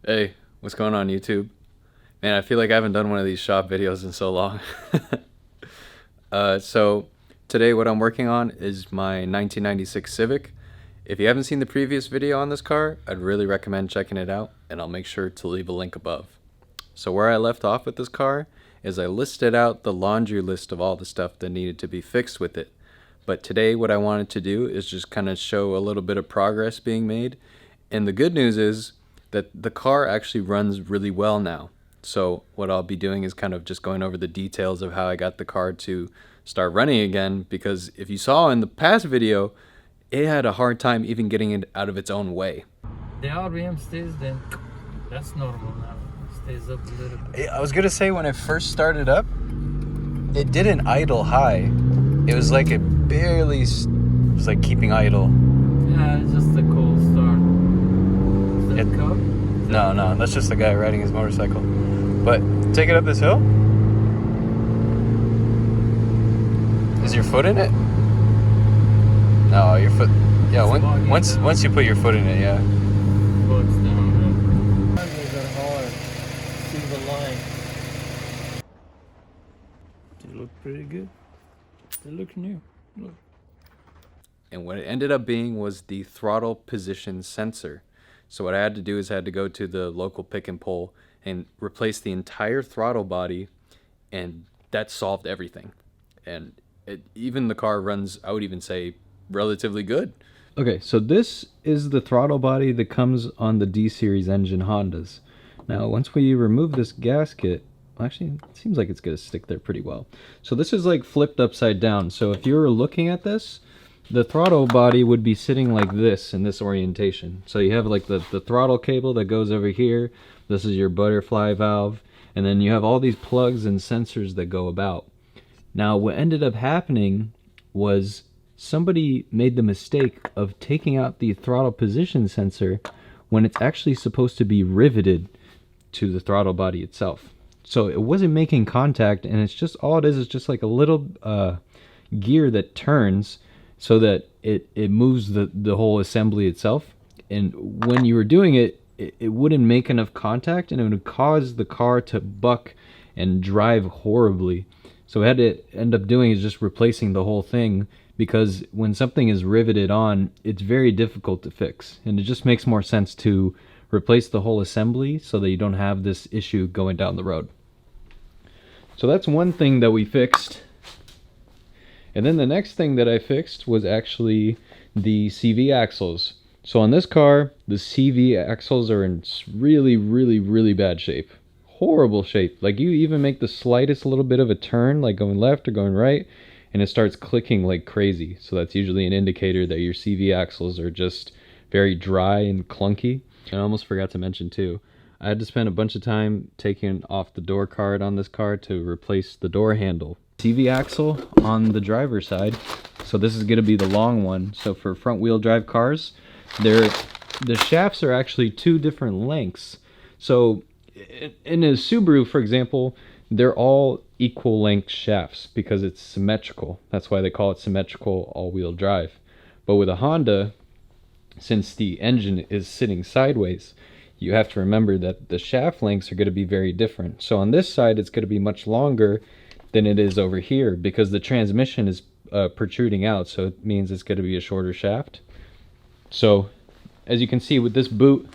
Hey, what's going on YouTube? Man, I feel like I haven't done one of these shop videos in so long. So today what I'm working on is my 1996 Civic. If you haven't seen the previous video on this car, I'd really recommend checking it out, and I'll make sure to leave a link above. So where I left off with this car is I listed out the laundry list of all the stuff that needed to be fixed with it. But today what I wanted to do is just kind of show a little bit of progress being made. And the good news is that the car actually runs really well now. So what I'll be doing is kind of just going over the details of how I got the car to start running again, because if you saw in the past video, it had a hard time even getting it out of its own way. The RPM stays then. That's normal now. Stays up a little bit. I was gonna say, when it first started up, it didn't idle high. It was like it barely was like keeping idle. Yeah, it's just a cold start. Is that a car? No, that's just the guy riding his motorcycle. But take it up this hill. Is your foot in it? No, your foot. Yeah, once you put your foot in it, yeah. Foot's down. These are hard. See the line. They look pretty good. They look new. Look. And what it ended up being was the throttle position sensor. So what I had to do is I had to go to the local pick and pull and replace the entire throttle body, and that solved everything. And even the car runs, I would even say, relatively good. Okay, so this is the throttle body that comes on the D-Series engine Hondas. Now, once we remove this gasket, actually, it seems like it's going to stick there pretty well. So this is like flipped upside down. So if you were looking at this, the throttle body would be sitting like this in this orientation. So you have like the throttle cable that goes over here. This is your butterfly valve. And then you have all these plugs and sensors that go about. Now, what ended up happening was somebody made the mistake of taking out the throttle position sensor when it's actually supposed to be riveted to the throttle body itself. So it wasn't making contact, and it's just, all it is just like a little gear that turns so that it moves the whole assembly itself. And when you were doing it, it wouldn't make enough contact, and it would cause the car to buck and drive horribly. So what I had to end up doing is just replacing the whole thing, because when something is riveted on, it's very difficult to fix. And it just makes more sense to replace the whole assembly so that you don't have this issue going down the road. So that's one thing that we fixed. And then the next thing that I fixed was actually the CV axles. So on this car, the CV axles are in really, really, really bad shape. Horrible shape. Like, you even make the slightest little bit of a turn, like going left or going right, and it starts clicking like crazy. So that's usually an indicator that your CV axles are just very dry and clunky. And I almost forgot to mention too, I had to spend a bunch of time taking off the door card on this car to replace the door handle. CV axle on the driver's side, so this is going to be the long one. So for front wheel drive cars, the shafts are actually two different lengths. So in a Subaru, for example, they're all equal length shafts because it's symmetrical. That's why they call it symmetrical all-wheel drive. But with a Honda, since the engine is sitting sideways, you have to remember that the shaft lengths are going to be very different. So on this side, it's going to be much longer than it is over here because the transmission is protruding out, so it means it's going to be a shorter shaft. So as you can see with this boot,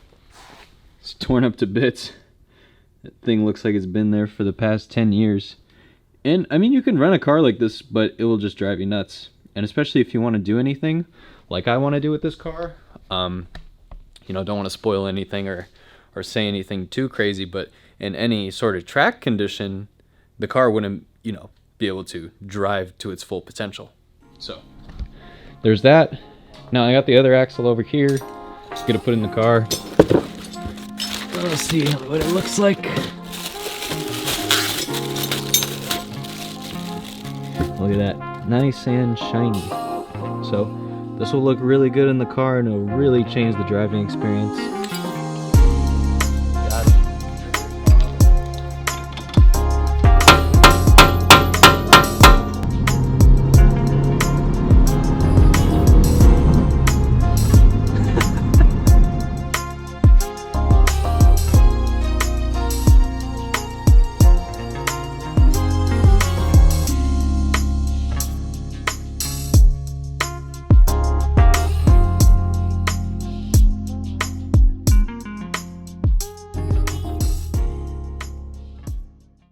it's torn up to bits. That thing looks like it's been there for the past 10 years. And I mean, you can run a car like this, but it will just drive you nuts. And especially if you want to do anything like I want to do with this car, you know, don't want to spoil anything or say anything too crazy, but in any sort of track condition, the car wouldn't, you know, be able to drive to its full potential. So there's that. Now I got the other axle over here. Just gonna put in the car. Let's see what it looks like. Look at that, nice and shiny. So this will look really good in the car, and it'll really change the driving experience.